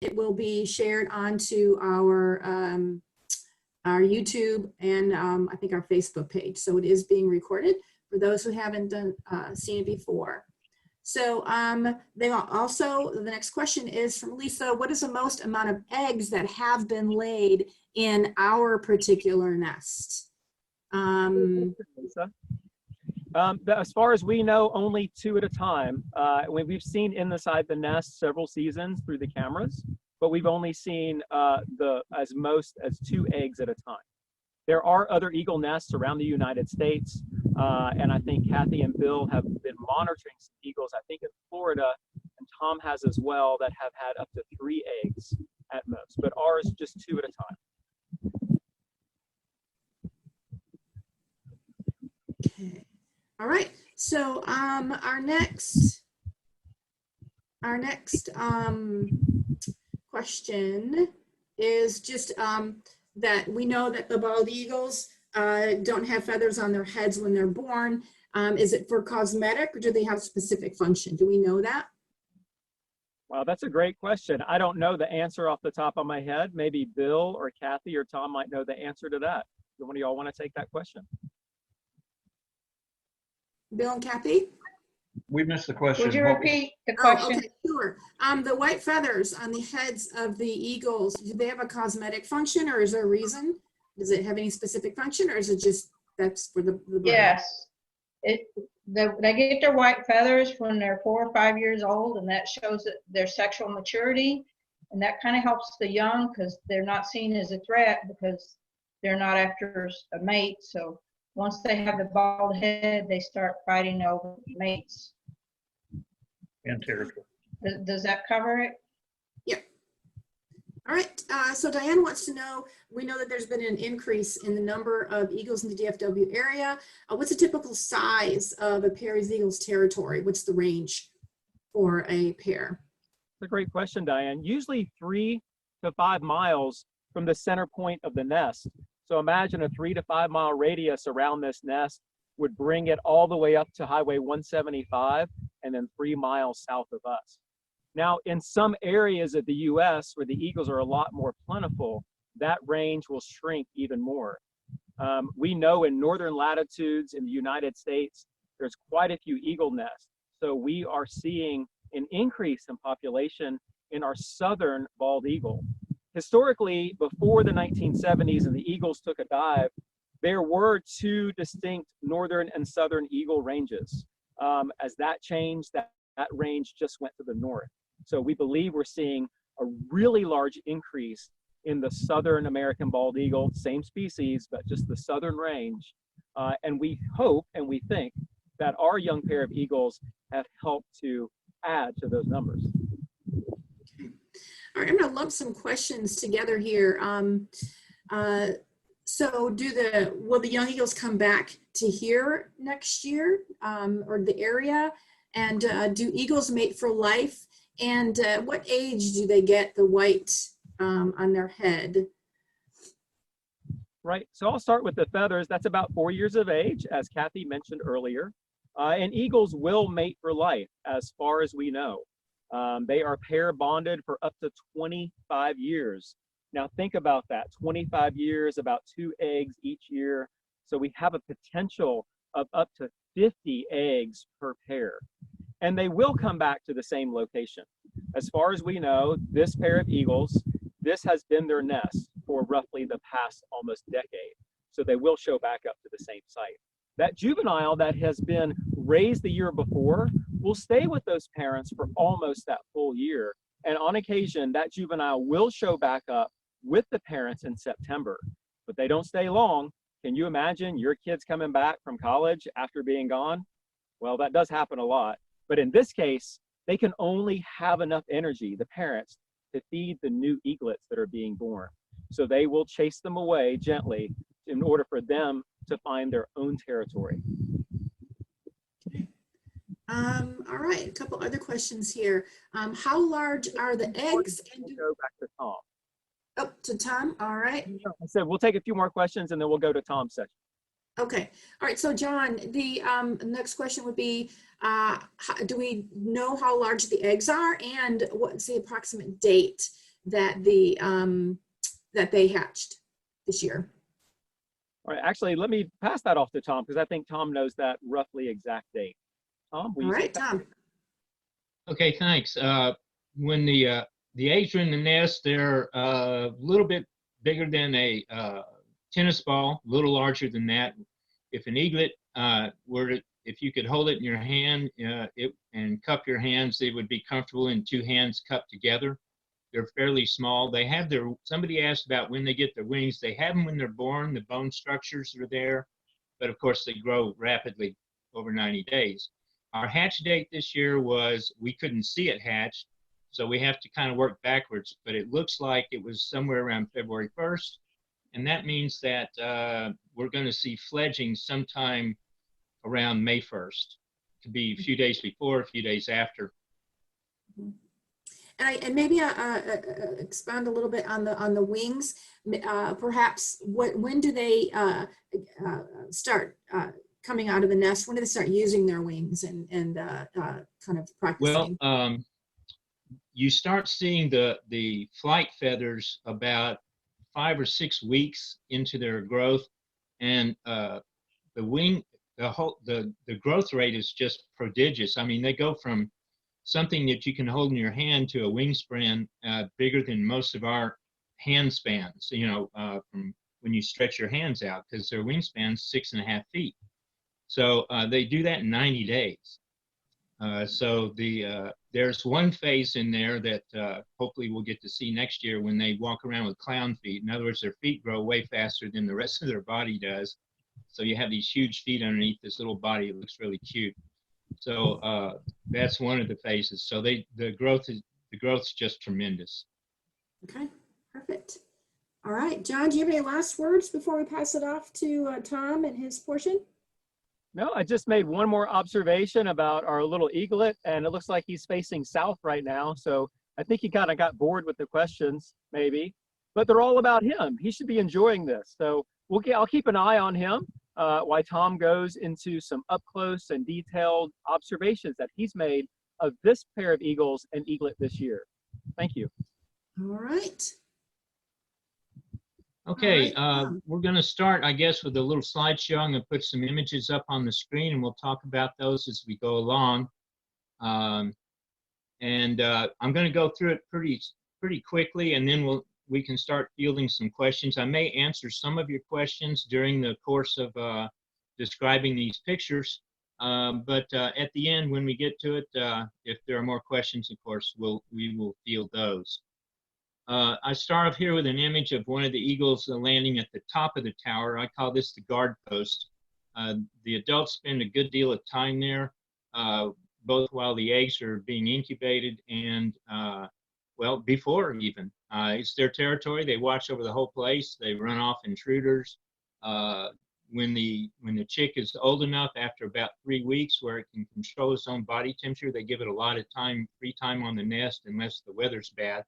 it will be shared onto our YouTube and I think our Facebook page. So it is being recorded for those who haven't seen it before. So they also, the next question is from Lisa, what is the most amount of eggs that have been laid in our particular nest? As far as we know, only 2 at a time. We've seen inside the nest several seasons through the cameras, but we've only seen as most as 2 eggs at a time. There are other eagle nests around the United States, and I think Kathy and Bill have been monitoring some eagles, I think in Florida, and Tom has as well, that have had up to 3 eggs at most, but ours just 2 at a time. Okay. All right. So our next question is just that we know that the bald eagles don't have feathers on their heads when they're born. Is it for cosmetic or do they have specific function? Do we know that? Wow, that's a great question. I don't know the answer off the top of my head. Maybe Bill or Kathy or Tom might know the answer to that. Do one of y'all want to take that question? Bill and Kathy? We missed the question. Would you repeat the question? Oh, okay, sure. The white feathers on the heads of the eagles, do they have a cosmetic function or is there a reason? Does it have any specific function or is it just that's for the Yes. They get their white feathers when they're 4 or 5 years old, and that shows that their sexual maturity, and that kind of helps the young because they're not seen as a threat because they're not after a mate. So once they have the bald head, they start fighting over mates. And territory. Does that cover it? Yep. All right, so Diane wants to know, we know that there's been an increase in the number of eagles in the DFW area. What's a typical size of a pair of eagles territory? What's the range for a pair? That's a great question, Diane. Usually 3 to 5 miles from the center point of the nest. So imagine a 3 to 5 mile radius around this nest would bring it all the way up to Highway 175 and then 3 miles south of us. Now, in some areas of the US where the eagles are a lot more plentiful, that range will shrink even more. We know in northern latitudes in the United States, there's quite a few eagle nests. So we are seeing an increase in population in our southern bald eagle. Historically, before the 1970s and the eagles took a dive, there were 2 distinct northern and southern eagle ranges. As that changed, that range just went to the north. So we believe we're seeing a really large increase in the southern American bald eagle, same species, but just the southern range. And we hope and we think that our young pair of eagles have helped to add to those numbers. All right, I'm gonna lump some questions together here. So will the young eagles come back to here next year or the area? And do eagles mate for life? And what age do they get the white on their head? Right, so I'll start with the feathers. That's about 4 years of age, as Kathy mentioned earlier. And eagles will mate for life, as far as we know. They are pair bonded for up to 25 years. Now think about that, 25 years, about 2 eggs each year. So we have a potential of up to 50 eggs per pair. And they will come back to the same location. As far as we know, this pair of eagles, this has been their nest for roughly the past almost decade. So they will show back up to the same site. That juvenile that has been raised the year before will stay with those parents for almost that full year. And on occasion, that juvenile will show back up with the parents in September, but they don't stay long. Can you imagine your kids coming back from college after being gone? Well, that does happen a lot. But in this case, they can only have enough energy, the parents, to feed the new eaglets that are being born. So they will chase them away gently in order for them to find their own territory. All right, a couple other questions here. How large are the eggs? We'll go back to Tom. Oh, to Tom, all right. I said we'll take a few more questions and then we'll go to Tom's section. Okay, all right, so John, the next question would be, do we know how large the eggs are and what's the approximate date that that they hatched this year. All right, actually, let me pass that off to Tom because I think Tom knows that roughly exact date. Tom, will All you right, take that? Tom. Okay, thanks. When the eggs are in the nest, they're a little bit bigger than a tennis ball, a little larger than that. If an eaglet if you could hold it in your hand and cup your hands, they would be comfortable in two hands cupped together. They're fairly small. They have somebody asked about when they get their wings. They have them when they're born. The bone structures are there, but of course they grow rapidly over 90 days. Our hatch date this year we couldn't see it hatch, so we have to kind of work backwards, but it looks like it was somewhere around February 1st, and that means that we're going to see fledging sometime around May 1st. It could be a few days before, a few days after. And maybe expand a little bit on the wings. Perhaps when do they start coming out of the nest? When do they start using their wings and kind of practicing? Well, you start seeing the flight feathers about 5 or 6 weeks into their growth, and the growth rate is just prodigious. I mean, they go from something that you can hold in your hand to a wingspan bigger than most of our hand spans, from when you stretch your hands out, because their wingspan's 6.5 feet. So they do that in 90 days. There's one phase in there that hopefully we'll get to see next year when they walk around with clown feet. In other words, their feet grow way faster than the rest of their body does. So you have these huge feet underneath this little body. It looks really cute. So that's one of the phases. So the growth's just tremendous. Okay, perfect. All right, John, do you have any last words before we pass it off to Tom and his portion? No, I just made one more observation about our little eaglet, and it looks like he's facing south right now. So I think he kind of got bored with the questions, maybe, but they're all about him. He should be enjoying this. So I'll keep an eye on him while Tom goes into some up close and detailed observations that he's made of this pair of eagles and eaglet this year. Thank you. All right. Okay, All right. we're going to start, I guess, with a little slideshow. I'm going to put some images up on the screen, and we'll talk about those as we go along. I'm going to go through it pretty quickly, and then we can start fielding some questions. I may answer some of your questions during the course of describing these pictures, but at the end, when we get to it, if there are more questions, of course, we will field those. I start off here with an image of one of the eagles landing at the top of the tower. I call this the guard post. The adults spend a good deal of time there, both while the eggs are being incubated and, well, before even. It's their territory. They watch over the whole place. They run off intruders. When the chick is old enough, after about 3 weeks, where it can control its own body temperature, they give it a lot of free time on the nest, unless the weather's bad.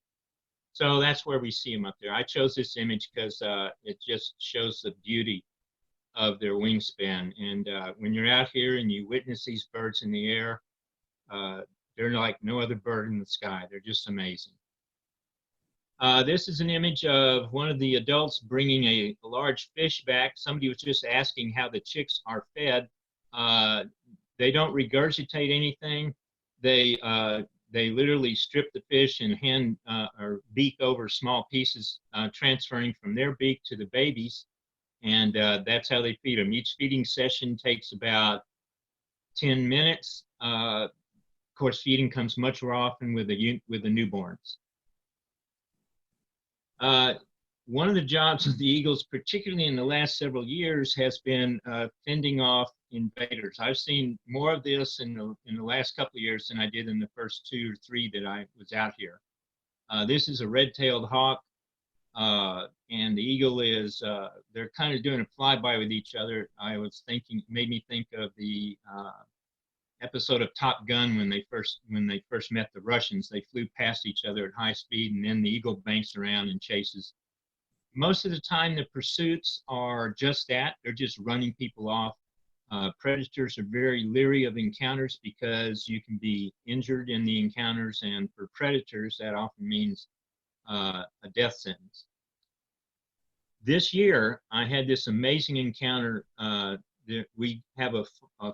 So that's where we see them up there. I chose this image because it just shows the beauty of their wingspan. And when you're out here and you witness these birds in the air, they're like no other bird in the sky. They're just amazing. This is an image of one of the adults bringing a large fish back. Somebody was just asking how the chicks are fed. They don't regurgitate anything. They literally strip the fish and hand or beak over small pieces, transferring from their beak to the babies. And that's how they feed them. Each feeding session takes about 10 minutes. Of course, feeding comes much more often with the newborns. One of the jobs of the eagles, particularly in the last several years, has been fending off invaders. I've seen more of this in the last couple of years than I did in the first 2 or 3 that I was out here. This is a red-tailed hawk, and the eagle is, they're kind of doing a flyby with each other. I was thinking, made me think of the episode of Top Gun when they first met the Russians. They flew past each other at high speed, and then the eagle banks around and chases. Most of the time, the pursuits are just that. They're just running people off. Predators are very leery of encounters because you can be injured in the encounters, and for predators, that often means a death sentence. This year, I had this amazing encounter. We have a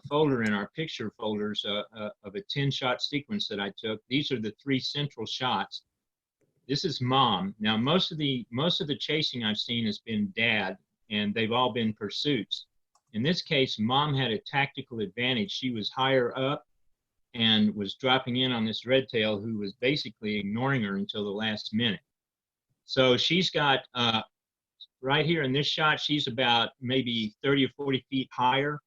folder in our picture folders of a 10-shot sequence that I took. These are the 3 central shots. This is mom. Now, most of the chasing I've seen has been dad, and they've all been pursuits. In this case, mom had a tactical advantage. She was higher up and was dropping in on this red tail who was basically ignoring her until the last minute. So she's got, right here in this shot, she's about maybe 30 or 40 feet higher,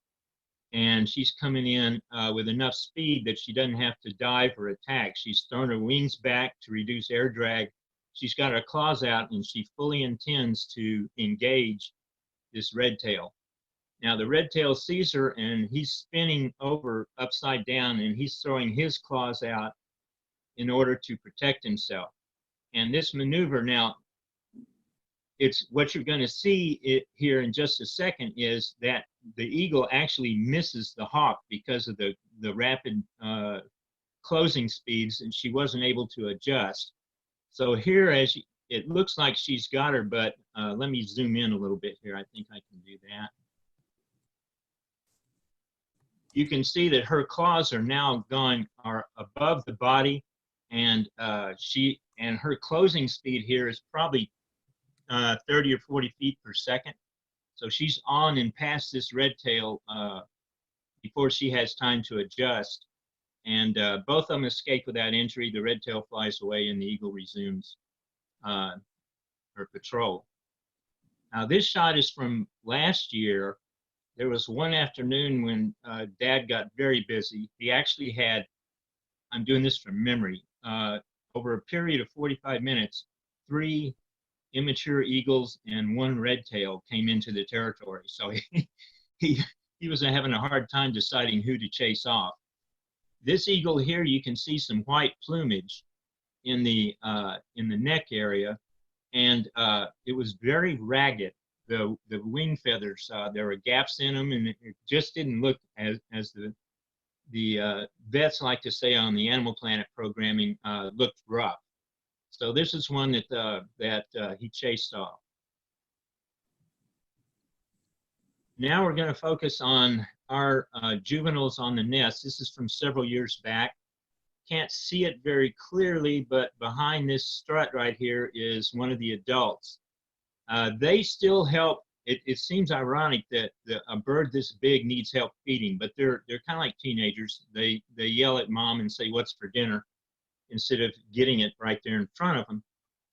and she's coming in with enough speed that she doesn't have to dive or attack. She's thrown her wings back to reduce air drag. She's got her claws out, and she fully intends to engage this red tail. Now the red tail sees her, and he's spinning over upside down, and he's throwing his claws out in order to protect himself. And this maneuver, now, it's what you're going to see here in just a second is that the eagle actually misses the hawk because of the rapid closing speeds, and she wasn't able to adjust. So here, it looks like she's got her, but let me zoom in a little bit here. I think I can do that. You can see that her claws are now are above the body, and her closing speed here is probably 30 or 40 feet per second. So she's on and past this red tail before she has time to adjust. And both of them escape without injury. The red tail flies away, and the eagle resumes her patrol. Now this shot is from last year. There was one afternoon when Dad got very busy. He actually had, I'm doing this from memory, over a period of 45 minutes, 3 immature eagles and 1 red tail came into the territory. So he was having a hard time deciding who to chase off. This eagle here, you can see some white plumage in the neck area, and it was very ragged. The wing feathers, there were gaps in them, and it just didn't look as the vets like to say on the Animal Planet programming, looked rough. So this is one that he chased off. Now we're going to focus on our juveniles on the nest. This is from several years back. Can't see it very clearly, but behind this strut right here is one of the adults. They still help. It seems ironic that a bird this big needs help feeding, but they're kind of like teenagers. They yell at mom and say, "What's for dinner?" instead of getting it right there in front of them.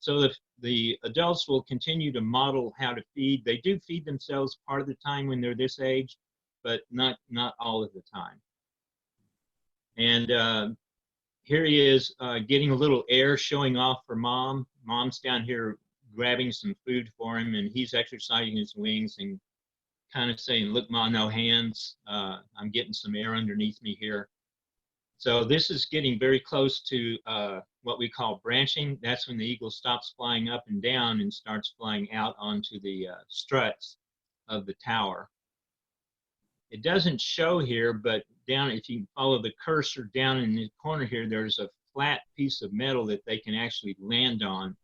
So the adults will continue to model how to feed. They do feed themselves part of the time when they're this age, but not all of the time. And here he is getting a little air, showing off for mom. Mom's down here grabbing some food for him, and he's exercising his wings and kind of saying, "Look, Ma, no hands. I'm getting some air underneath me here." So this is getting very close to what we call branching. That's when the eagle stops flying up and down and starts flying out onto the struts of the tower. It doesn't show here, but down, if you follow the cursor down in the corner here, there's a flat piece of metal that they can actually land on.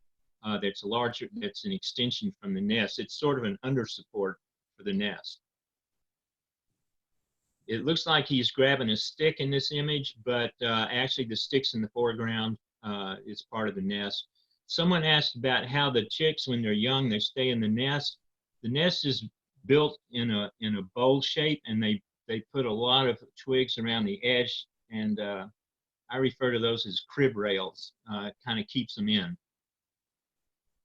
That's larger, that's an extension from the nest. It's sort of an under support for the nest. It looks like he's grabbing a stick in this image, but actually the stick's in the foreground. It's part of the nest. Someone asked about how the chicks, when they're young, they stay in the nest. The nest is built in a bowl shape, and they put a lot of twigs around the edge, and I refer to those as crib rails. It kind of keeps them in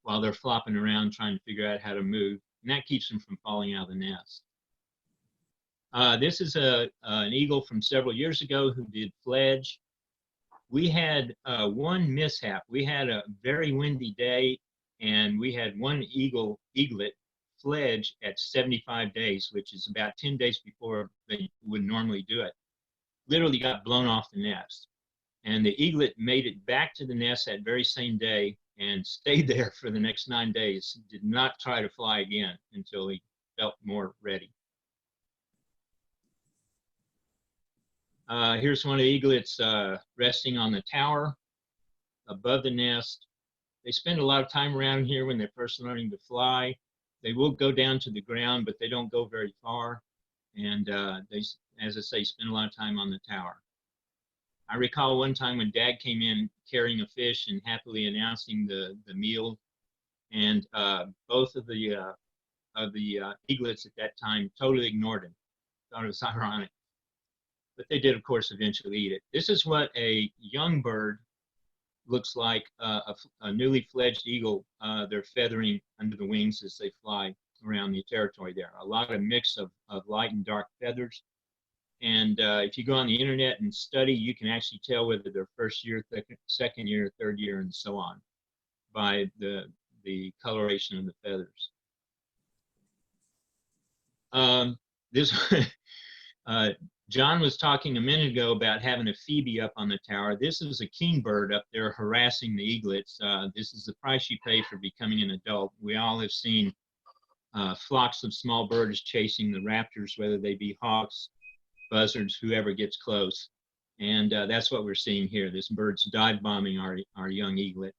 while they're flopping around trying to figure out how to move, and that keeps them from falling out of the nest. This is an eagle from several years ago who did fledge. We had one mishap. We had a very windy day, and we had one eaglet fledge at 75 days, which is about 10 days before they would normally do it. Literally got blown off the nest. And the eaglet made it back to the nest that very same day and stayed there for the next 9 days. Did not try to fly again until he felt more ready. Here's one of the eaglets resting on the tower above the nest. they spend a lot of time around here when they're first learning to fly. They will go down to the ground, but they don't go very far. And they, as I say, spend a lot of time on the tower. I recall one time when Dad came in carrying a fish and happily announcing the meal, and both of the eaglets at that time totally ignored him. Thought it was ironic, but they did, of course, eventually eat it. This is what a young bird looks like, a newly fledged eagle. They're feathering under the wings as they fly around the territory there. A lot of mix of light and dark feathers. And if you go on the internet and study, you can actually tell whether they're first year, second year, third year, and so on by the coloration of the feathers. John was talking a minute ago about having a phoebe up on the tower. This is a kingbird up there harassing the eaglets. This is the price you pay for becoming an adult. We all have seen flocks of small birds chasing the raptors, whether they be hawks, buzzards, whoever gets close. And that's what we're seeing here. This bird's dive bombing our young eaglet.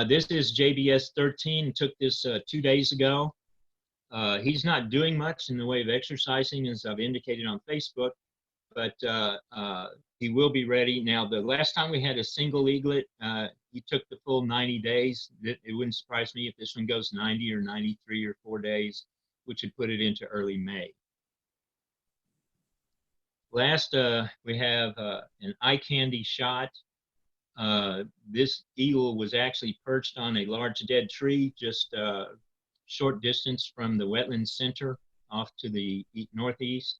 This is JBS 13, took this 2 days ago. He's not doing much in the way of exercising, as I've indicated on Facebook, but he will be ready. Now, the last time we had a single eaglet, he took the full 90 days. It wouldn't surprise me if this one goes 90 or 93 or 4 days, which would put it into early May. Last, we have an eye candy shot. This eagle was actually perched on a large dead tree just a short distance from the wetland center off to the northeast.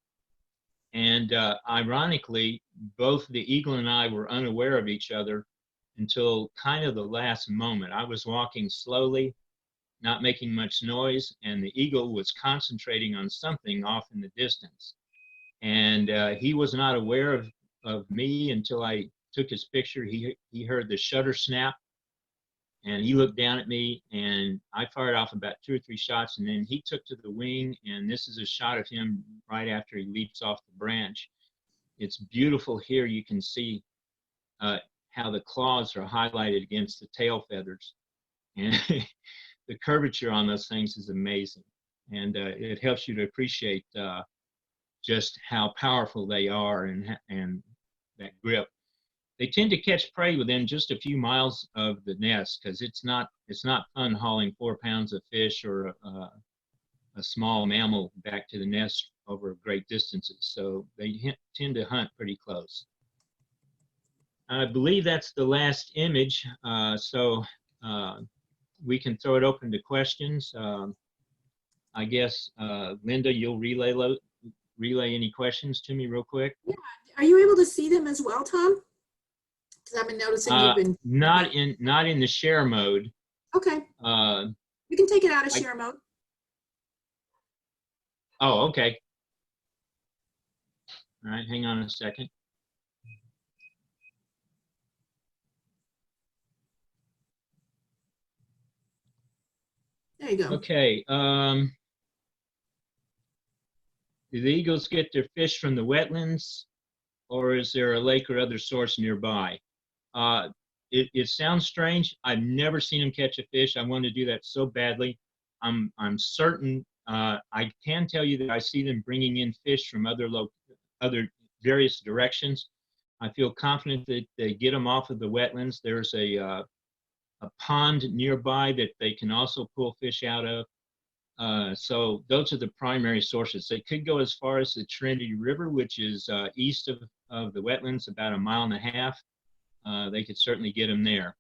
And ironically, both the eagle and I were unaware of each other until kind of the last moment. I was walking slowly, not making much noise, and the eagle was concentrating on something off in the distance. And he was not aware of me until I took his picture. He heard the shutter snap, and he looked down at me, and I fired off about 2 or 3 shots, and then he took to the wing, and this is a shot of him right after he leaps off the branch. It's beautiful here. You can see how the claws are highlighted against the tail feathers, and the curvature on those things is amazing, and it helps you to appreciate just how powerful they are and that grip. They tend to catch prey within just a few miles of the nest because it's not fun hauling 4 pounds of fish or a small mammal back to the nest over great distances. So they tend to hunt pretty close. I believe that's the last image. So we can throw it open to questions. I guess, Linda, you'll relay any questions to me real quick? Yeah. Are you able to see them as well, Tom? Because I've been noticing you've been not in the share mode. Okay. You can take it out of share mode. Oh, okay. All right, hang on a second. There you go. Okay. Do the eagles get their fish from the wetlands, or is there a lake or other source nearby? It sounds strange. I've never seen them catch a fish. I want to do that so badly. I'm certain. I can tell you that I see them bringing in fish from other various directions. I feel confident that they get them off of the wetlands. There's a pond nearby that they can also pull fish out of. So those are the primary sources. They could go as far as the Trinity River, which is east of the wetlands, about 1.5 miles. They could certainly get them there.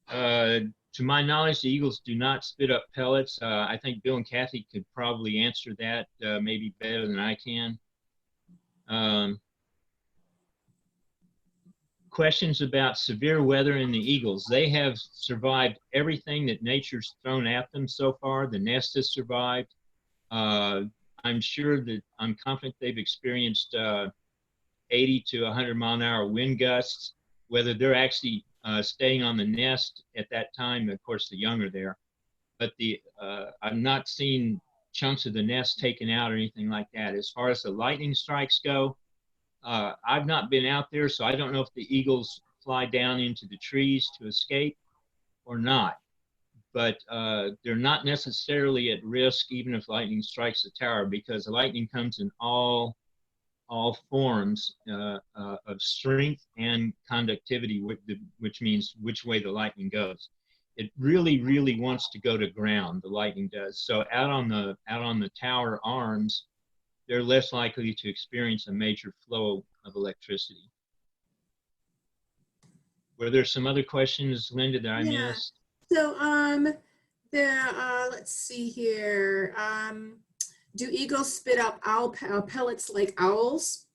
To my knowledge, the eagles do not spit up pellets. I think Bill and Kathy could probably answer that maybe better than I can. Questions about severe weather and the eagles. They have survived everything that nature's thrown at them so far. The nest has survived. I'm confident they've experienced 80 to 100 mile an hour wind gusts. Whether they're actually staying on the nest at that time, of course the young are there, but I've not seen chunks of the nest taken out or anything like that. As far as the lightning strikes go, I've not been out there, so I don't know if the eagles fly down into the trees to escape or not. But they're not necessarily at risk even if lightning strikes the tower, because the lightning comes in all forms of strength and conductivity, which means which way the lightning goes. It really, really wants to go to ground, the lightning does. So out on the tower arms, they're less likely to experience a major flow of electricity. Were there some other questions, Linda, that I Yeah. missed? So, let's see here. Do eagles spit out pellets like owls?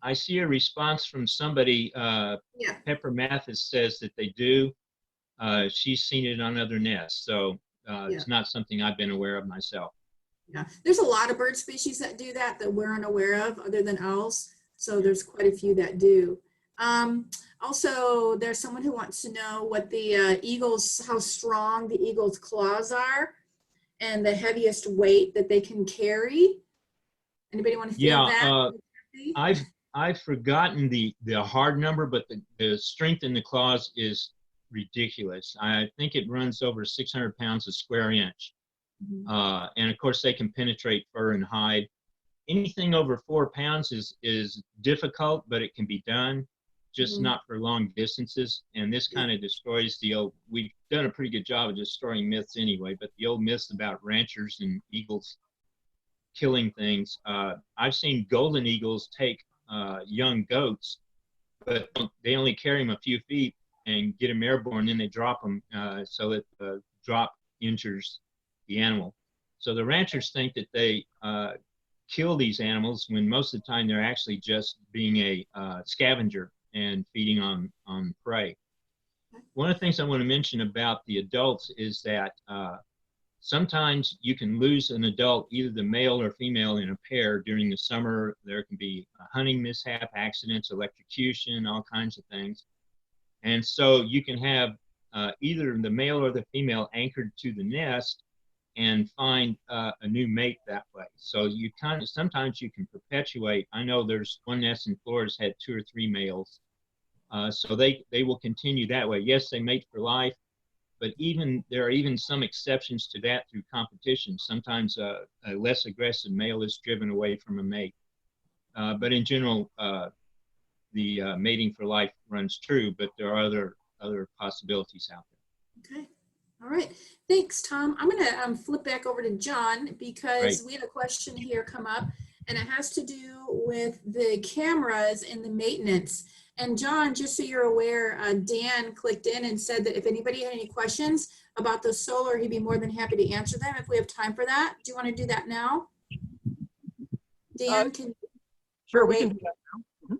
I see a response from somebody. Yeah. Pepper Mathis says that they do. She's seen it on other nests, so it's not something I've been aware of myself. Yeah, there's a lot of bird species that do that we're unaware of, other than owls. So there's quite a few that do. Also, there's someone who wants to know what the how strong the eagle's claws are, and the heaviest weight that they can carry. Anybody want to feel that? I've forgotten the hard number, but the strength in the claws is ridiculous. I think it runs over 600 pounds a square inch. Mm-hmm. And of course they can penetrate fur and hide. Anything over 4 pounds is difficult, but it can be done, just Mm-hmm. not for long distances. And this kind of destroys we've done a pretty good job of destroying myths anyway, but the old myths about ranchers and eagles killing things. I've seen golden eagles take young goats, but they only carry them a few feet and get them airborne, then they drop them so that the drop injures the animal. So the ranchers think that they kill these animals when most of the time they're actually just being a scavenger and feeding on prey. One of the things I want to mention about the adults is that sometimes you can lose an adult, either the male or female, in a pair during the summer. There can be a hunting mishap, accidents, electrocution, all kinds of things. And so you can have either the male or the female anchored to the nest and find a new mate that way. So you sometimes you can perpetuate. I know there's one nest in Florida had 2 or 3 males. So they will continue that way. Yes, they mate for life, but there are even some exceptions to that through competition. Sometimes a less aggressive male is driven away from a mate. But in general, the mating for life runs true, but there are other possibilities out there. Okay. All right. Thanks, Tom. I'm going to flip back over to John, because we had a question here come up, and it has to do with the cameras and the maintenance. And John, just so you're aware, Dan clicked in and said that if anybody had any questions about the solar, he'd be more than happy to answer them if we have time for that. Do you want to do that now? Dan, can Sure, we can do that now.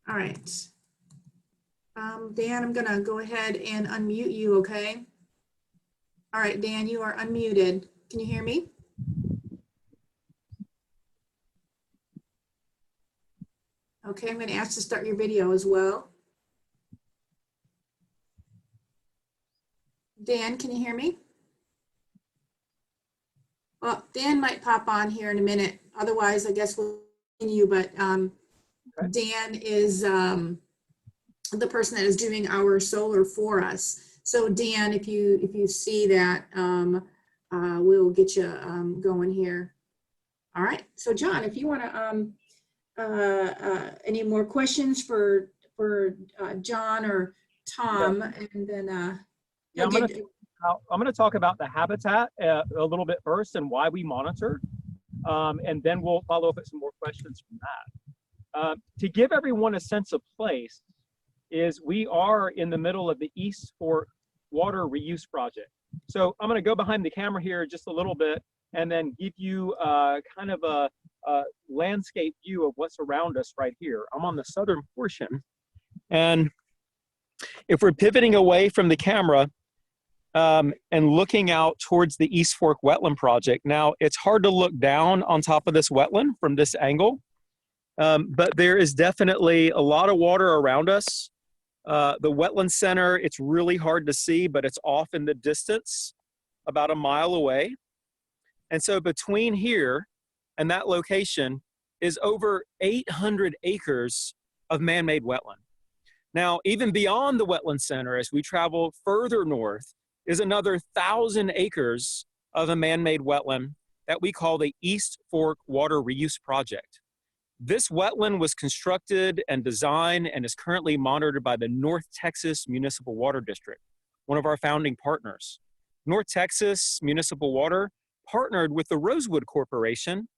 All right. Dan, I'm going to go ahead and unmute you, okay? All right, Dan, you are unmuted. Can you hear me? Okay, I'm going to ask to start your video as well. Dan, can you hear me? Well, Dan might pop on here in a minute. Otherwise, I guess we'll continue, but Okay. Dan is the person that is doing our solar for us. So Dan, if you see that, we'll get you going here. All right. So John, if you want to, any more questions for John or Tom, and then Yeah, I'm going to talk about the habitat a little bit first and why we monitor, and then we'll follow up with some more questions from that. To give everyone a sense of place, is we are in the middle of the East Fork Water Reuse Project. So I'm going to go behind the camera here just a little bit and then give you kind of a landscape view of what's around us right here. I'm on the southern portion, and if we're pivoting away from the camera and looking out towards the East Fork Wetland Project, now it's hard to look down on top of this wetland from this angle, but there is definitely a lot of water around us. The wetland center, it's really hard to see, but it's off in the distance, about a mile away. And so between here and that location is over 800 acres of man-made wetland. Now, even beyond the wetland center, as we travel further north, is another 1,000 acres of a man-made wetland that we call the East Fork Water Reuse Project. This wetland was constructed and designed and is currently monitored by the North Texas Municipal Water District, one of our founding partners. North Texas Municipal Water partnered with the Rosewood Corporation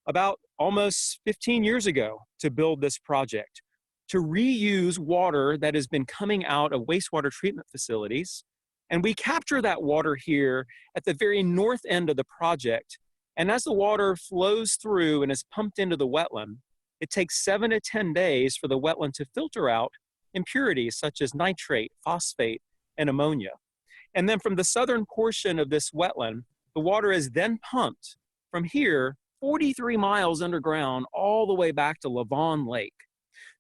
about almost 15 years ago to build this project, to reuse water that has been coming out of wastewater treatment facilities. And we capture that water here at the very north end of the project. And as the water flows through and is pumped into the wetland, it takes 7 to 10 days for the wetland to filter out impurities such as nitrate, phosphate, and ammonia. And then from the southern portion of this wetland, the water is then pumped from here 43 miles underground all the way back to Lavon Lake.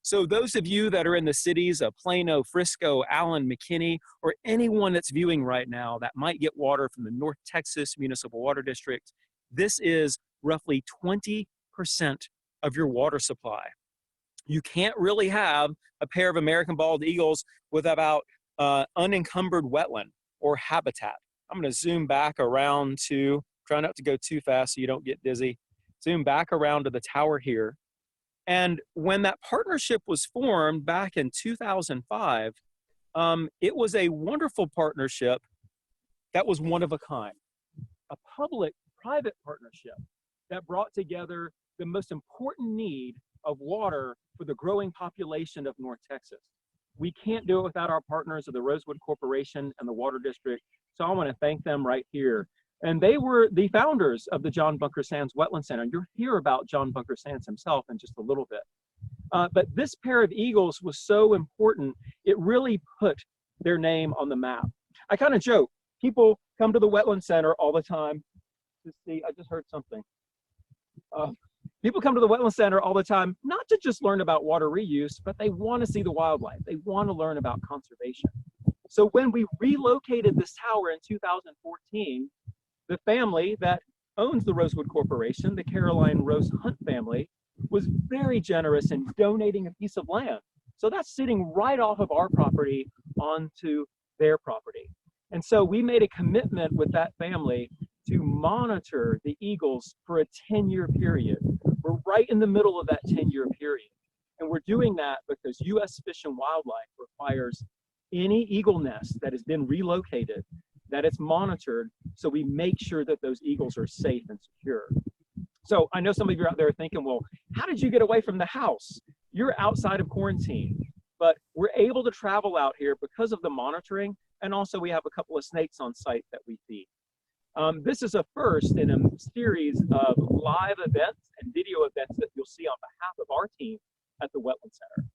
So those of you that are in the cities of Plano, Frisco, Allen, McKinney, or anyone that's viewing right now that might get water from the North Texas Municipal Water District, this is roughly 20% of your water supply. You can't really have a pair of American bald eagles without unencumbered wetland or habitat. I'm going to zoom back around to, try not to go too fast so you don't get dizzy. Zoom back around to the tower here. And when that partnership was formed back in 2005, it was a wonderful partnership that was one of a kind. A public-private partnership that brought together the most important need of water for the growing population of North Texas. We can't do it without our partners of the Rosewood Corporation and the Water District, so I want to thank them right here. And they were the founders of the John Bunker Sands Wetland Center. You'll hear about John Bunker Sands himself in just a little bit. But this pair of eagles was so important, it really put their name on the map. I kind of joke, people come to the Wetland Center all the time to see, I just heard something. People come to the Wetland Center all the time, not to just learn about water reuse, but they want to see the wildlife. They want to learn about conservation. So when we relocated this tower in 2014, the family that owns the Rosewood Corporation, the Caroline Rose Hunt family, was very generous in donating a piece of land. So that's sitting right off of our property onto their property. And so we made a commitment with that family to monitor the eagles for a 10-year period. We're right in the middle of that 10-year period. And we're doing that because U.S. Fish and Wildlife requires any eagle nest that has been relocated, that it's monitored, so we make sure that those eagles are safe and secure. So I know some of you are out there thinking, well, how did you get away from the house? You're outside of quarantine, but we're able to travel out here because of the monitoring, and also we have a couple of snakes on site that we feed. This is a first in a series of live events and video events that you'll see on behalf of our team at the Wetland Center.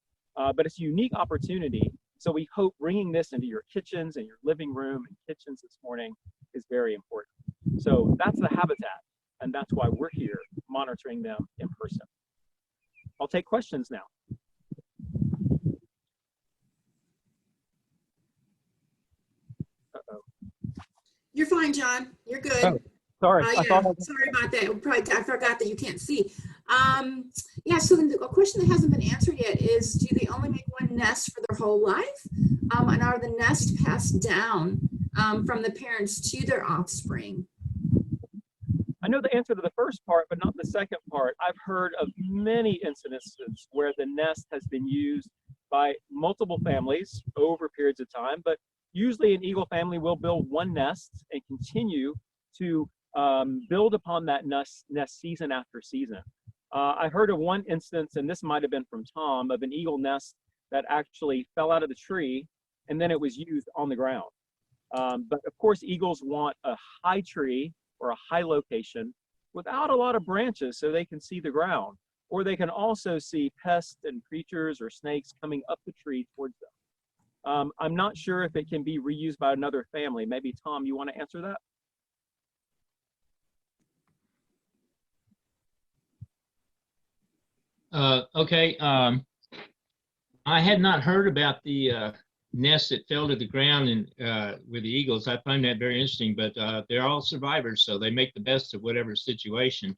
But it's a unique opportunity. So we hope bringing this into your kitchens and your living room and kitchens this morning is very important. So that's the habitat, and that's why we're here monitoring them in person. I'll take questions now. Uh-oh. You're fine, John. You're good. Oh, sorry. I Yeah, thought sorry about that. I forgot that you can't see. Yeah, so a question that hasn't been answered yet is, do they only make one nest for their whole life? And are the nests passed down from the parents to their offspring? I know the answer to the first part, but not the second part. I've heard of many incidences where the nest has been used by multiple families over periods of time, but usually an eagle family will build one nest and continue to build upon that nest season after season. I heard of one instance, and this might have been from Tom, of an eagle nest that actually fell out of the tree and then it was used on the ground. But of course, eagles want a high tree or a high location without a lot of branches so they can see the ground, or they can also see pests and creatures or snakes coming up the tree towards them. I'm not sure if it can be reused by another family. Maybe Tom, you want to answer that? Okay. I had not heard about the nests that fell to the ground and with the eagles. I find that very interesting, but they're all survivors, so they make the best of whatever situation.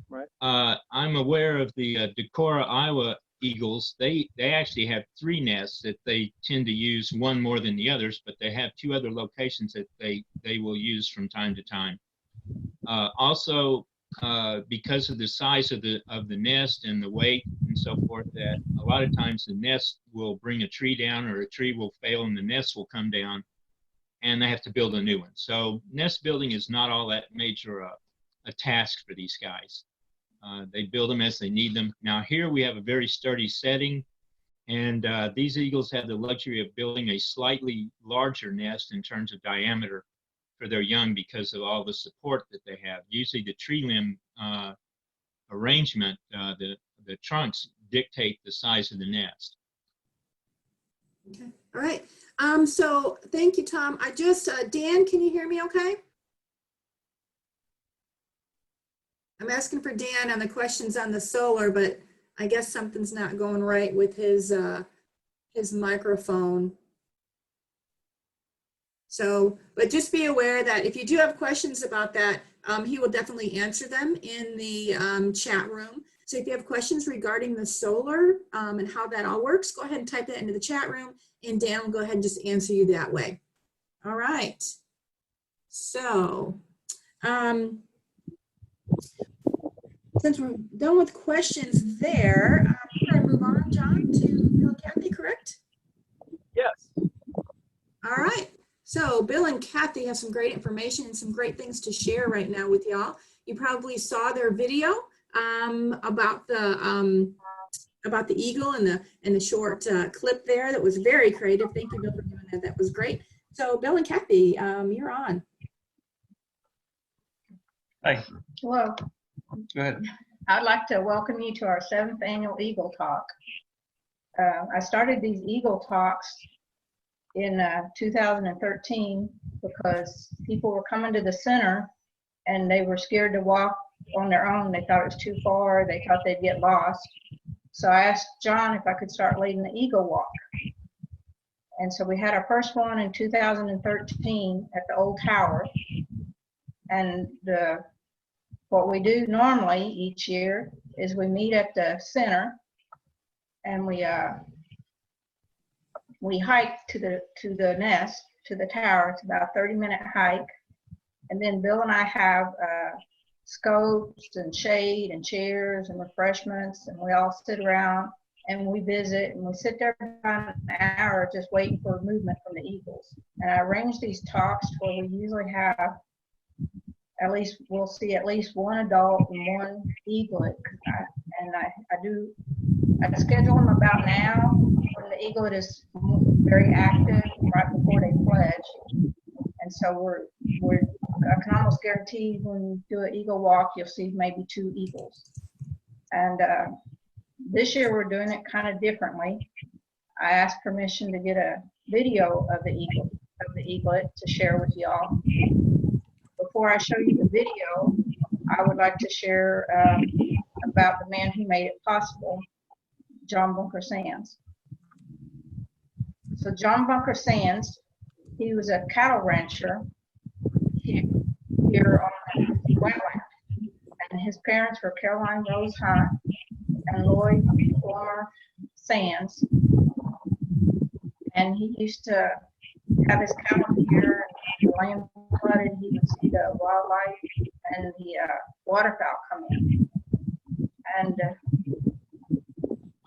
Right. I'm aware of the Decorah, Iowa eagles. They actually have 3 nests that they tend to use, one more than the others, but they have 2 other locations that they will use from time to time. Also, because of the size of the nest and the weight and so forth, that a lot of times the nest will bring a tree down, or a tree will fail and the nest will come down, and they have to build a new one. So nest building is not all that major a task for these guys. They build them as they need them. Now here we have a very sturdy setting, and these eagles have the luxury of building a slightly larger nest in terms of diameter for their young, because of all the support that they have. Usually the tree limb arrangement, the trunks dictate the size of the nest. Okay. All right. So thank you, Tom. I just, Dan, can you hear me okay? I'm asking for Dan on the questions on the solar, but I guess something's not going right with his microphone. So, but just be aware that if you do have questions about that, he will definitely answer them in the chat room. So if you have questions regarding the solar and how that all works, go ahead and type that into the chat room, and Dan will go ahead and just answer you that way. All right. So, since we're done with questions there, we're going to move on, John, to Bill and Kathy, correct? Yes. All right. So Bill and Kathy have some great information and some great things to share right now with y'all. You probably saw their video about the eagle and the short clip there. That was very creative. Thank you, Bill, for doing that. That was great. So Bill and Kathy, you're on. Hi, Hello. go ahead. I'd like to welcome you to our 7th annual Eagle Talk. I started these Eagle Talks in 2013 because people were coming to the center and they were scared to walk on their own. They thought it was too far. They thought they'd get lost. So I asked John if I could start leading the Eagle Walk. And so we had our first one in 2013 at the old tower. And what we do normally each year is we meet at the center and we hike to the nest, to the tower. It's about a 30-minute hike. And then Bill and I have scopes and shade and chairs and refreshments, and we all sit around and we visit, and we sit there for about an hour just waiting for movement from the eagles. And I arrange these talks where we usually have we'll see at least one adult and one eaglet. I schedule them about now when the eaglet is very active, right before they fledge. And so I can almost guarantee when you do an eagle walk, you'll see maybe 2 eagles. And this year we're doing it kind of differently. I asked permission to get a video of the eaglet to share with y'all. Before I show you the video, I would like to share about the man who made it possible, John Bunker Sands. So John Bunker Sands, he was a cattle rancher here on Wetland, and his parents were Caroline Rose Hunt and Lloyd Plummer Sands. And he used to have his cattle here, and the land flooded, he would see the wildlife and the waterfowl come in. And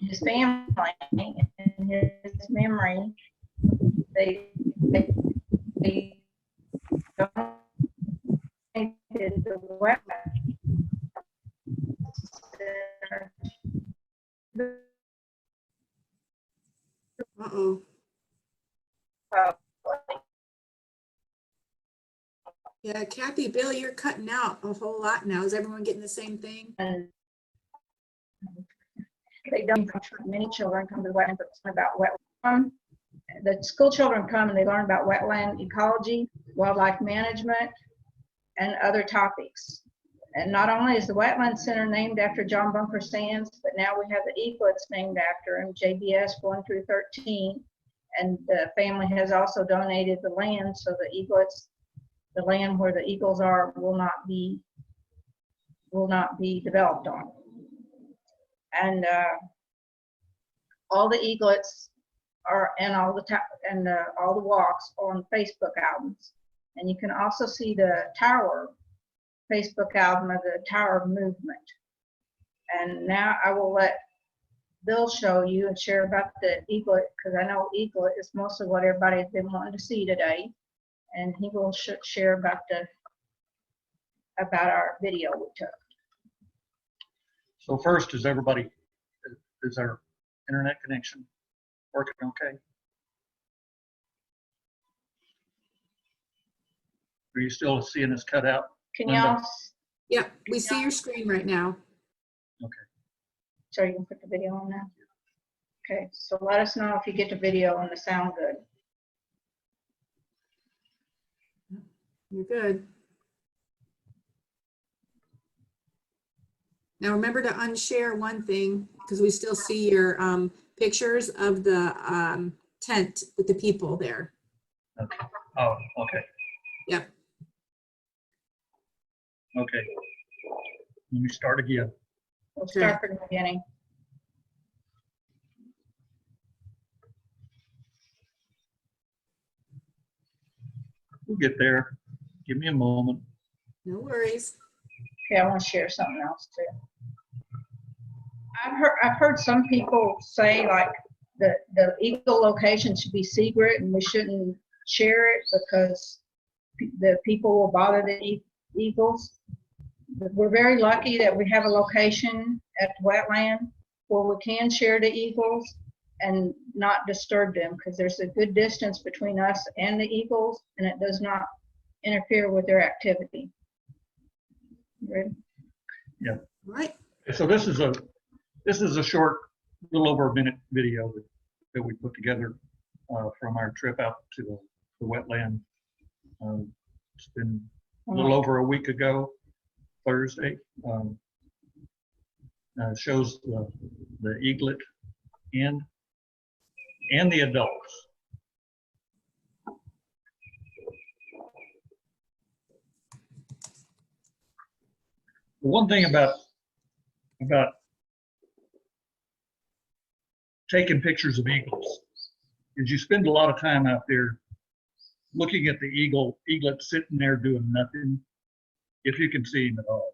his family, in his memory, they donated the wetland. Uh-oh. Yeah, Kathy, Bill, you're cutting out a whole lot now. Is everyone getting the same thing? And they don't, many children come to the wetland to learn about wetland. The school children come and they learn about wetland ecology, wildlife management, and other topics. And not only is the Wetland Center named after John Bunker Sands, but now we have the eaglets named after him, JBS 1 through 13. And the family has also donated the land, so the eaglets, the land where the eagles are, will not be developed on. And all the eaglets are, and all the walks are on Facebook albums. And you can also see the tower Facebook album of the Tower Movement. And now I will let Bill show you and share about the eaglet, because I know eaglet is mostly what everybody's been wanting to see today. And he will share about our video we took. So first, is our internet connection working okay? Are you still seeing us cut out? Can Linda? y'all, Yep, we see your screen right now. so you can put the video on now? Okay, so let us know if you get the video and the sound good. You're good. Now remember to unshare one thing, because we still see your pictures of the tent with the people there. Okay. Oh, okay. Yep. Okay. Let me start again. We'll start from the beginning. We'll get there. Give me a moment. No worries. Okay, I want to share something else too. I've heard some people say like the eagle location should be secret and we shouldn't share it because the people will bother the eagles. We're very lucky that we have a location at Wetland where we can share the eagles and not disturb them, because there's a good distance between us and the eagles and it does not interfere with their activity. Ready? Yeah. All right. So this is a short, little over a minute video that we put together from our trip out to the wetland. It's been a little over a week ago, Thursday. Shows the eaglet and the adults. The one thing about taking pictures of eagles is you spend a lot of time out there looking at the eaglet sitting there doing nothing, if you can see him at all.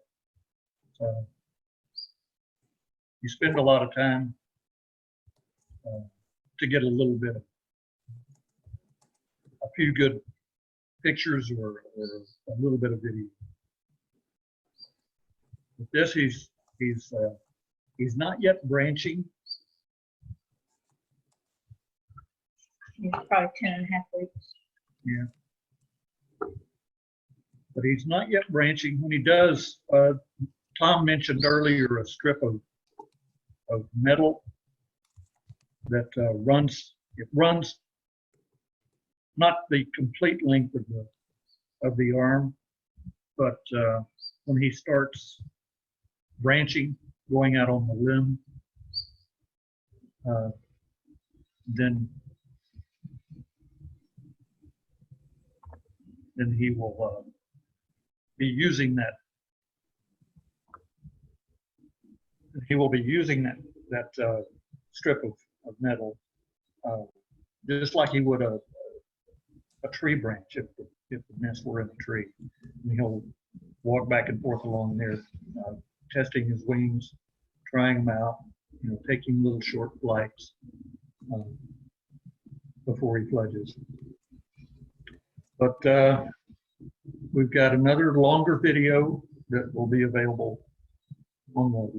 So you spend a lot of time to get a little bit of a few good pictures or a little bit of video. With this, he's not yet branching. He's probably 10.5 weeks. Yeah. But he's not yet branching. When he does, Tom mentioned earlier a strip of metal that runs not the complete length of the arm, but when he starts branching, going out on the limb, then he will be using that. He will be using that strip of metal, just like he would a tree branch if the nest were in a tree. And he'll walk back and forth along there, testing his wings, trying them out, taking little short flights before he fledges. But we've got another longer video that will be available on the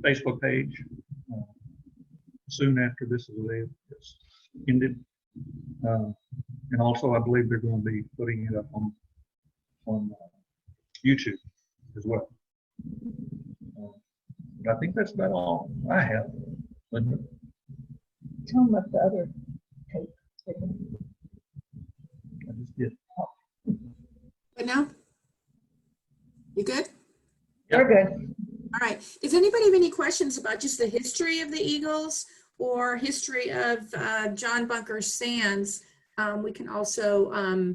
Facebook page soon after this is ended. And also, I believe they're going to be putting it up on YouTube as well. But I think that's about all I have. Linda? Tell them about the other tape. I just did. Good now? You good? We're good. All right. Does anybody have any questions about just the history of the eagles or history of John Bunker Sands, we can also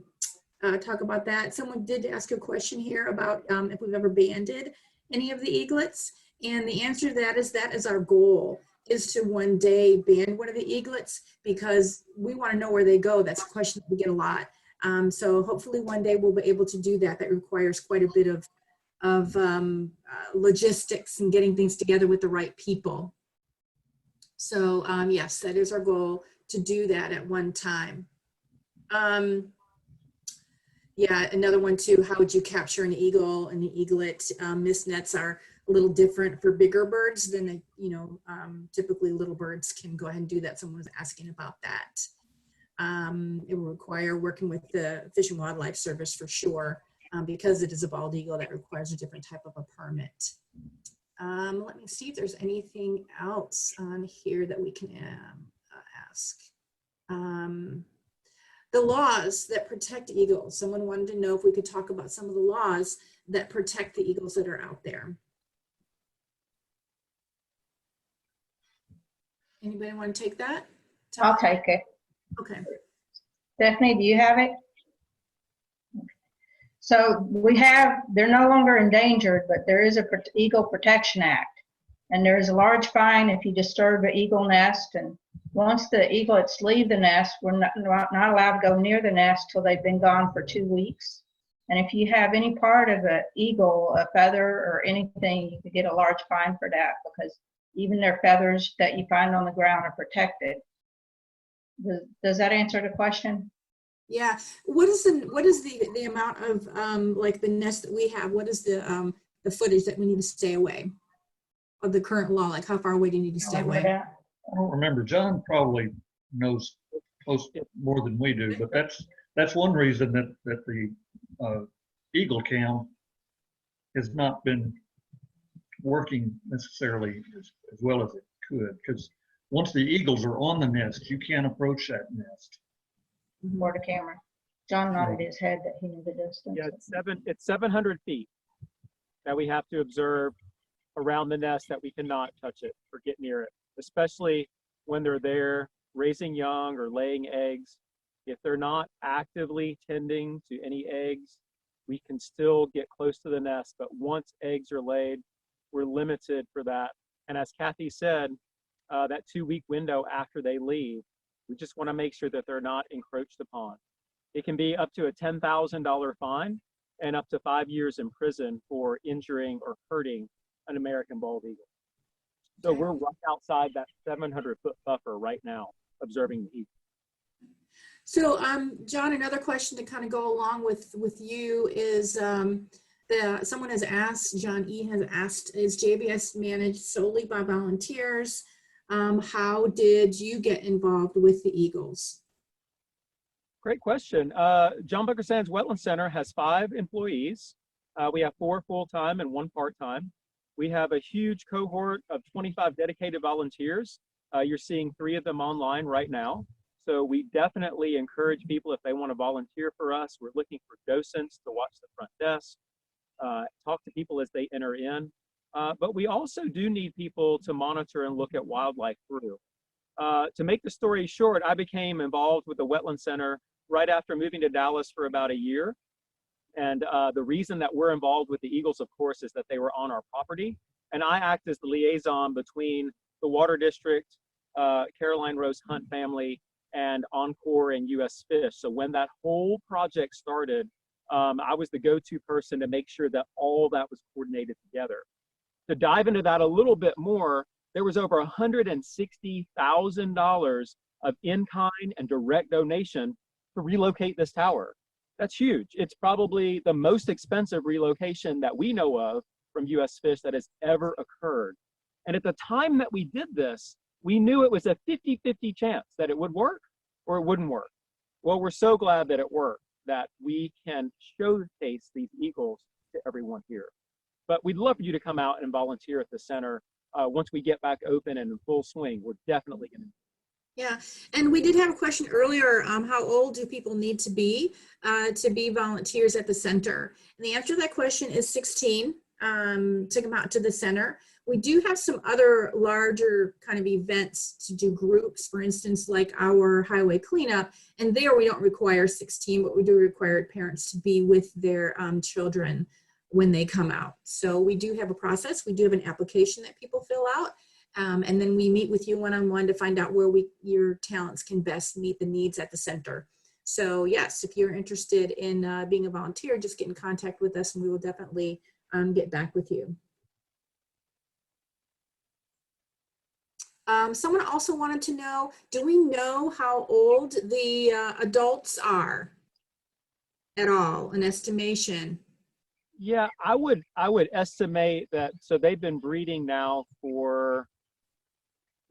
talk about that. Someone did ask a question here about if we've ever banded any of the eaglets, and the answer to that is our goal, is to one day band one of the eaglets, because we want to know where they go. That's a question that we get a lot. So hopefully one day we'll be able to do that. That requires quite a bit of logistics and getting things together with the right people. So yes, that is our goal, to do that at one time. Yeah, another one too, how would you capture an eagle and an eaglet? Mist nets are a little different for bigger birds than, typically little birds can go ahead and do that. Someone was asking about that. It will require working with the Fish and Wildlife Service for sure, because it is a bald eagle. That requires a different type of a permit. Let me see if there's anything else on here that we can ask. The laws that protect eagles. Someone wanted to know if we could talk about some of the laws that protect the eagles that are out there. Anybody want to take that? I'll take it. Okay. Stephanie, do you have it? So they're no longer endangered, but there is a Eagle Protection Act. And there is a large fine if you disturb an eagle nest. And once the eaglets leave the nest, we're not allowed to go near the nest till they've been gone for 2 weeks. And if you have any part of an eagle, a feather or anything, you could get a large fine for that, because even their feathers that you find on the ground are protected. Does that answer the question? Yeah. What is the amount of like the nest that we have? What is the footage that we need to stay away of the current law? Like how far away do you need to stay away? I don't remember. John probably knows close more than we do, but that's one reason that the Eagle Cam has not been working necessarily as well as it could, because once the eagles are on the nest, you can't approach that nest. For the camera. John nodded his head that he knew the distance. Yeah, it's 700 feet that we have to observe around the nest, that we cannot touch it or get near it, especially when they're there raising young or laying eggs. If they're not actively tending to any eggs, we can still get close to the nest, but once eggs are laid, we're limited for that. And as Kathy said, that 2-week window after they leave, we just want to make sure that they're not encroached upon. It can be up to a $10,000 fine and up to 5 years in prison for injuring or hurting an American bald eagle. So we're right outside that 700-foot buffer right now, observing the eagle. So, John, another question to kind of go along with you is someone has asked, John E. has asked, is JBS managed solely by volunteers? How did you get involved with the Eagles? Great question. John Bunker Sands Wetland Center has 5 employees. We have 4 full-time and 1 part-time. We have a huge cohort of 25 dedicated volunteers. You're seeing 3 of them online right now. So we definitely encourage people, if they want to volunteer for us. We're looking for docents to watch the front desk, talk to people as they enter in. But we also do need people to monitor and look at wildlife through. To make the story short, I became involved with the Wetland Center right after moving to Dallas for about a year. And the reason that we're involved with the eagles, of course, is that they were on our property. And I act as the liaison between the Water District, Caroline Rose Hunt family, and Encore and U.S. Fish. So when that whole project started, I was the go-to person to make sure that all that was coordinated together. To dive into that a little bit more, there was over $160,000 of in-kind and direct donation to relocate this tower. That's huge. It's probably the most expensive relocation that we know of from U.S. Fish that has ever occurred. And at the time that we did this, we knew it was a 50-50 chance that it would work or it wouldn't work. Well, we're so glad that it worked, that we can showcase these eagles to everyone here. But we'd love for you to come out and volunteer at the center. Once we get back open and in full swing, we're definitely going to. Yeah, and we did have a question earlier, how old do people need to be volunteers at the center? And the answer to that question is 16 to come out to the center. We do have some other larger kind of events to do groups, for instance, like our highway cleanup. And there we don't require 16, but we do require parents to be with their children when they come out. So we do have a process. We do have an application that people fill out. And then we meet with you one-on-one to find out where your talents can best meet the needs at the center. So yes, if you're interested in being a volunteer, just get in contact with us and we will definitely get back with you. Someone also wanted to know, do we know how old the adults are at all, an estimation? Yeah, I would estimate that, so they've been breeding now for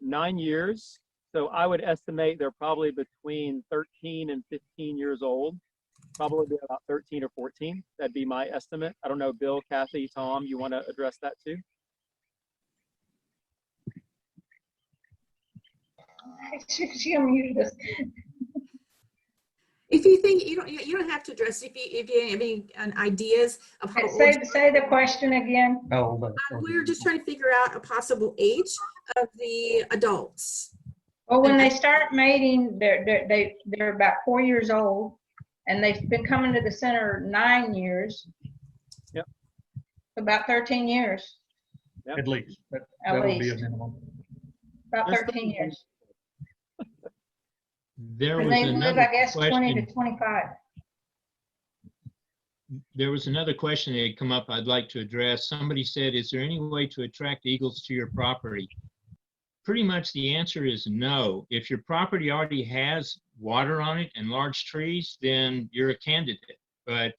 9 years. So I would estimate they're probably between 13 and 15 years old, probably about 13 or 14. That'd be my estimate. I don't know, Bill, Kathy, Tom, you want to address that too? She unmuted us. If you think you don't have to address it. If you have any ideas of how old Say the question again. we're just trying to figure out a possible age of the adults. Well, when they start mating, they're about 4 years old, and they've been coming to the center 9 years. Yep. About 13 years. Yep. At least. That At would be a least. minimum. About There's 13 years. There And was they live, another I guess, 20 question. to 25. There was another question that had come up I'd like to address. Somebody said, is there any way to attract eagles to your property? Pretty much the answer is no. If your property already has water on it and large trees, then you're a candidate. But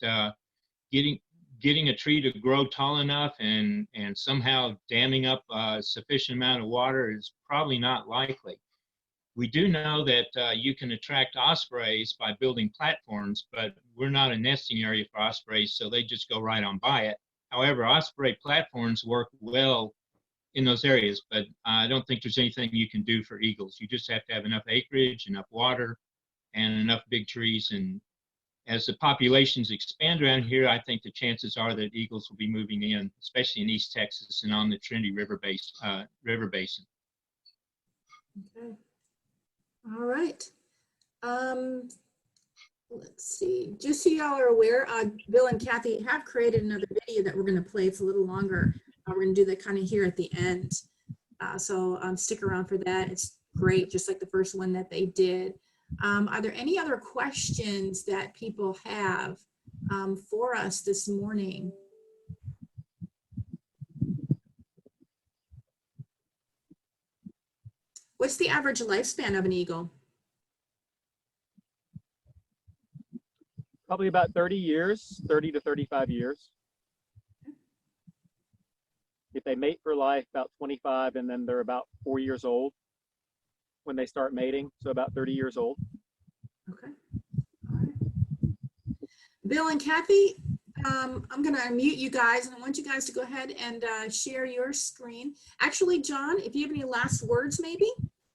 getting a tree to grow tall enough and somehow damming up a sufficient amount of water is probably not likely. We do know that you can attract ospreys by building platforms, but we're not a nesting area for ospreys, so they just go right on by it. However, osprey platforms work well in those areas, but I don't think there's anything you can do for eagles. You just have to have enough acreage, enough water, and enough big trees. And as the populations expand around here, I think the chances are that eagles will be moving in, especially in East Texas and on the Trinity River Basin. Okay. All right. Let's see. Just so y'all are aware, Bill and Kathy have created another video that we're going to play. It's a little longer. We're going to do that kind of here at the end. So stick around for that. It's great, just like the first one that they did. Are there any other questions that people have for us this morning? What's the average lifespan of an eagle? Probably about 30 years, 30 to 35 years. If they mate for life, about 25, and then they're about 4 years old when they start mating, so about 30 years old. Okay. All right. Bill and Kathy, I'm going to unmute you guys, and I want you guys to go ahead and share your screen. Actually, John, if you have any last words, maybe,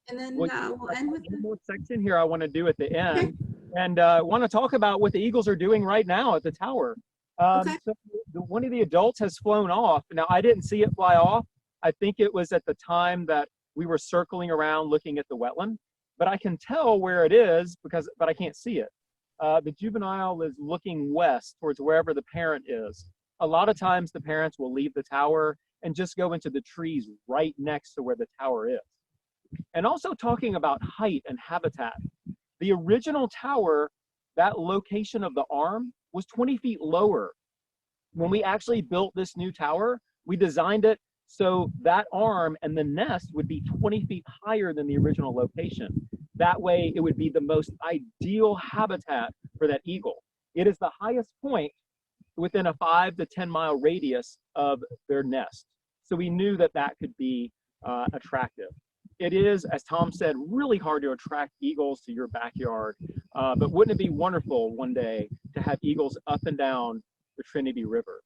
and then we'll end with one more section here I want to do at the end, okay. And want to talk about what the eagles are doing right now at the tower. Okay. So one of the adults has flown off. Now, I didn't see it fly off. I think it was at the time that we were circling around looking at the wetland, but I can tell where it is but I can't see it. The juvenile is looking west towards wherever the parent is. A lot of times the parents will leave the tower and just go into the trees right next to where the tower is. And also talking about height and habitat. The original tower, that location of the arm was 20 feet lower. When we actually built this new tower, we designed it so that arm and the nest would be 20 feet higher than the original location. That way it would be the most ideal habitat for that eagle. It is the highest point within a 5 to 10 mile radius of their nest. So we knew that that could be attractive. It is, as Tom said, really hard to attract eagles to your backyard, but wouldn't it be wonderful one day to have eagles up and down the Trinity River?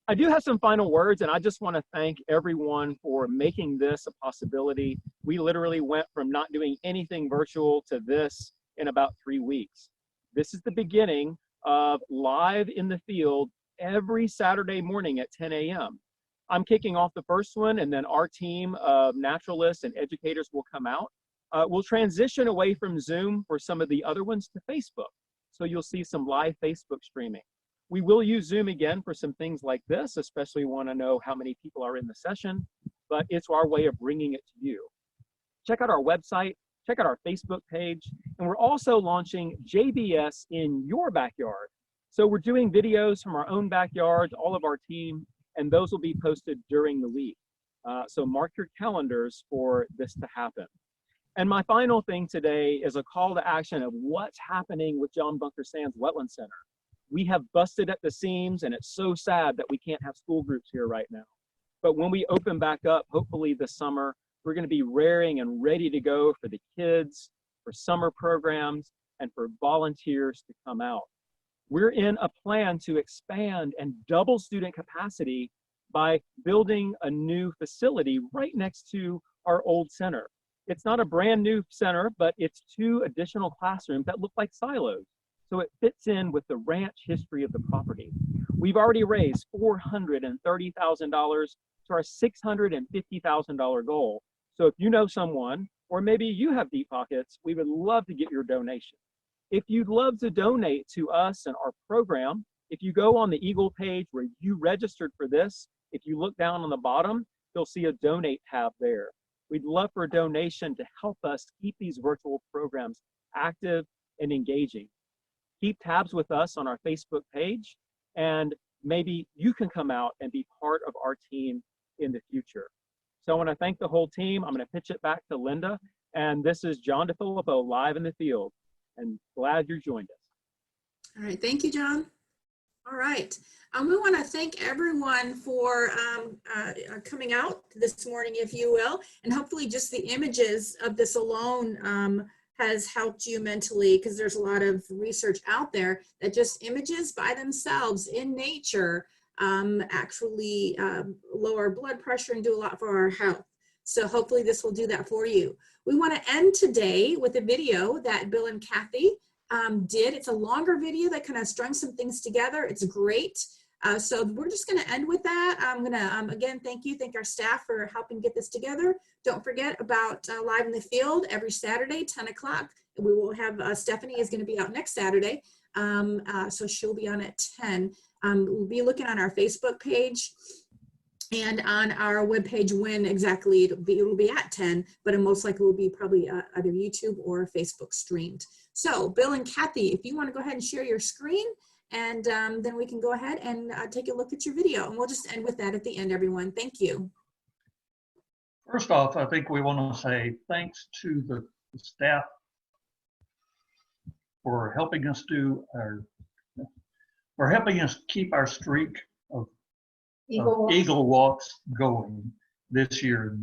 I do have some final words, and I just want to thank everyone for making this a possibility. We literally went from not doing anything virtual to this in about 3 weeks. This is the beginning of live in the field every Saturday morning at 10 a.m. I'm kicking off the first one, and then our team of naturalists and educators will come out. We'll transition away from Zoom for some of the other ones to Facebook. So you'll see some live Facebook streaming. We will use Zoom again for some things like this, especially want to know how many people are in the session, but it's our way of bringing it to you. Check out our website, check out our Facebook page, and we're also launching JBS in your backyard. So we're doing videos from our own backyard, all of our team, and those will be posted during the week. So mark your calendars for this to happen. And my final thing today is a call to action of what's happening with John Bunker Sands Wetland Center. We have busted at the seams, and it's so sad that we can't have school groups here right now. But when we open back up, hopefully this summer, we're going to be raring and ready to go for the kids, for summer programs, and for volunteers to come out. We're in a plan to expand and double student capacity by building a new facility right next to our old center. It's not a brand new center, but it's 2 additional classrooms that look like silos. So it fits in with the ranch history of the property. We've already raised $430,000 to our $650,000 goal. So if you know someone, or maybe you have deep pockets, we would love to get your donation. If you'd love to donate to us and our program, if you go on the Eagle page where you registered for this, if you look down on the bottom, you'll see a donate tab there. We'd love for a donation to help us keep these virtual programs active and engaging. Keep tabs with us on our Facebook page, and maybe you can come out and be part of our team in the future. So I want to thank the whole team. I'm going to pitch it back to Linda, and this is John DeFilippo live in the field, and glad you joined us. All right, thank you, John. All right, we want to thank everyone for coming out this morning, if you will, and hopefully just the images of this alone has helped you mentally, because there's a lot of research out there that just images by themselves in nature actually lower blood pressure and do a lot for our health. So hopefully this will do that for you. We want to end today with a video that Bill and Kathy did. It's a longer video that kind of strung some things together. It's great. So we're just going to end with that. I'm going to, again, thank our staff for helping get this together. Don't forget about Live in the Field every Saturday, 10 o'clock. We will have, Stephanie is going to be out next Saturday. So she'll be on at 10. We'll be looking on our Facebook page and on our webpage when exactly it'll be at 10, but it most likely will be probably either YouTube or Facebook streamed. So Bill and Kathy, if you want to go ahead and share your screen, and then we can go ahead and take a look at your video, and we'll just end with that at the end, everyone. Thank you. First off, I think we want to say thanks to the staff for helping us keep our streak of Eagle walks going this year.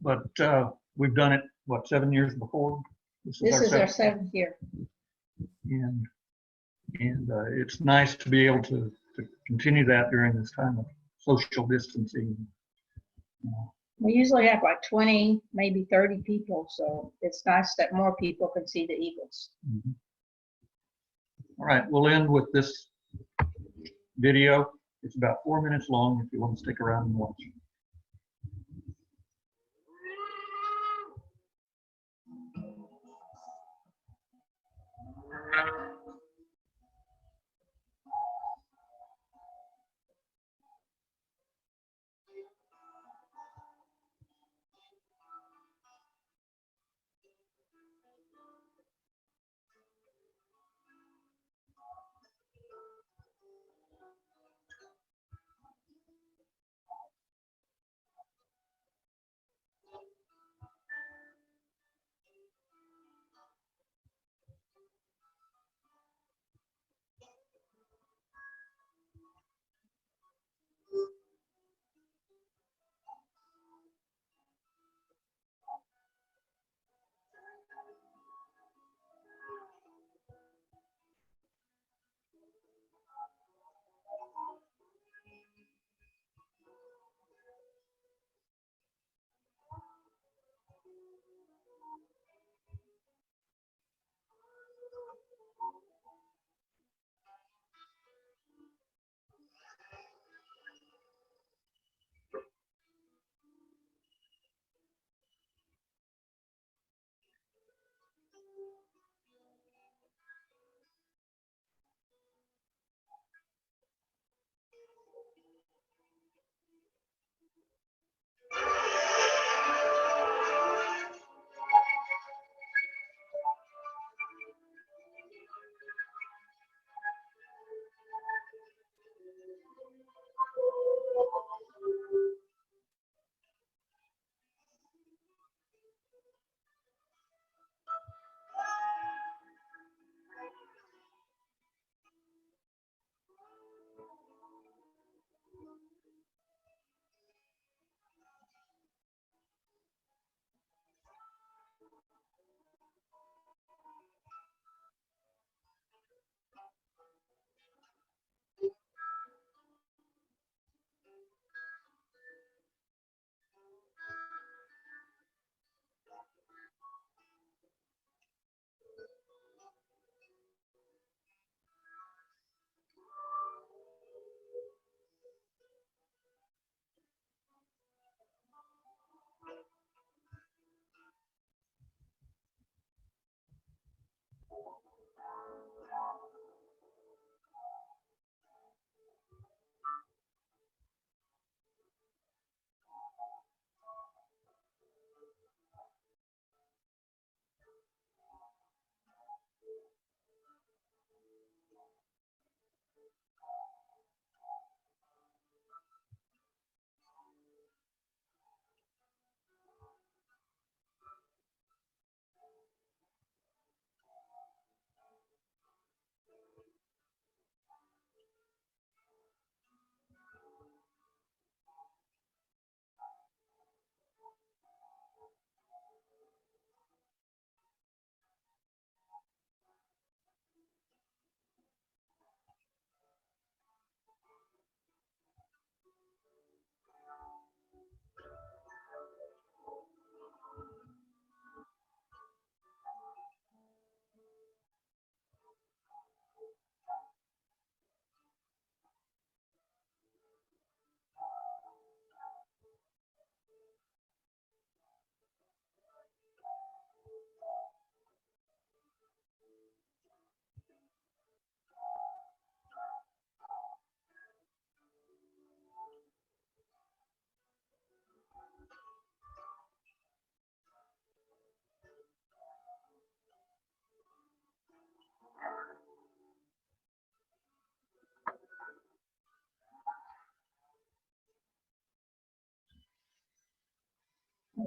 But we've done it, what, 7 years before? This is our 7th year. And it's nice to be able to continue that during this time of social distancing. We usually have like 20, maybe 30 people, so it's nice that more people can see the eagles. Mm-hmm. All right, we'll end with this video. It's about 4 minutes long if you want to stick around and watch.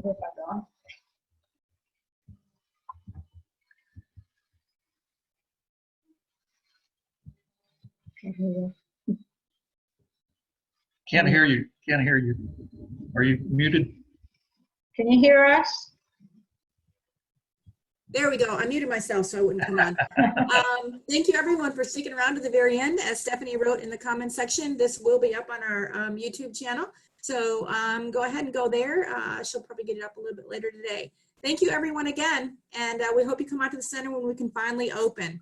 Where have I gone? Can't hear you. Can't hear you. Can't hear you. Are you muted? Can you hear us? There we go. I muted myself so I wouldn't come on. Thank you everyone for sticking around to the very end. As Stephanie wrote in the comment section, this will be up on our YouTube channel. So go ahead and go there. She'll probably get it up a little bit later today. Thank you everyone again. And we hope you come out to the center when we can finally open.